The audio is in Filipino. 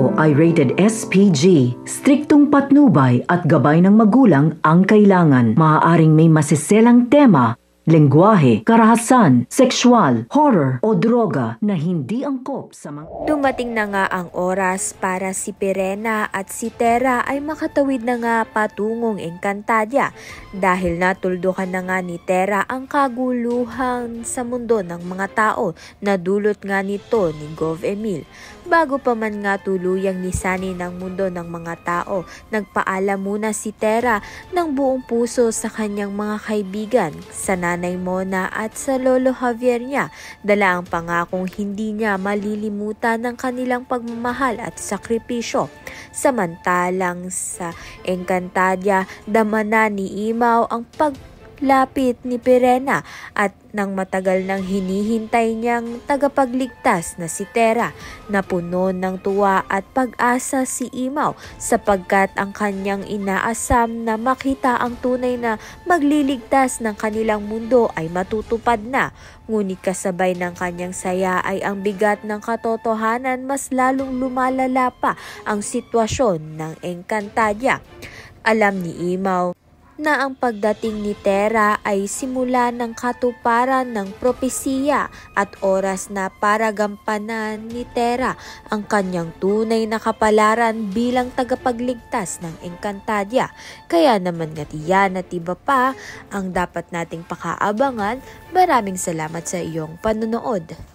ito ay rated SPG. Striktong patnubay at gabay ng magulang ang kailangan. Maaaring may masiselang tema, lengguwahe, karahasan, sexual, horror o droga na hindi angkop sa mga... Dumating na nga ang oras para si Pirena at si Tera ay makatawid na nga patungong Encantadia dahil natuldukan na nga ni Tera ang kaguluhan sa mundo ng mga tao na dulot nga nito ni Gov. Emil. Bago pa man nga tuluyang nisani ng mundo ng mga tao, nagpaalam muna si Tera ng buong puso sa kanyang mga kaibigan, sa nanay Mona at sa lolo Javier niya, dala ang pangakong hindi niya malilimutan ng kanilang pagmamahal at sakripisyo. Samantalang sa Encantadia, dama na ni Imaw ang paglapit ni Pirena at nang matagal nang hinihintay niyang tagapagligtas na si Tera, napuno ng tuwa at pag-asa si Imaw sapagkat ang kanyang inaasam na makita ang tunay na magliligtas ng kanilang mundo ay matutupad na. Ngunit kasabay ng kanyang saya ay ang bigat ng katotohanan, mas lalong lumalala pa ang sitwasyon ng Encantadia. Alam ni Imaw na ang pagdating ni Tera ay simula ng katuparan ng propesiya at oras na para gampanan ni Tera ang kanyang tunay na kapalaran bilang tagapagligtas ng Encantadia. Kaya naman nga tiyan at iba pa ang dapat nating pakaabangan. Maraming salamat sa iyong panonood.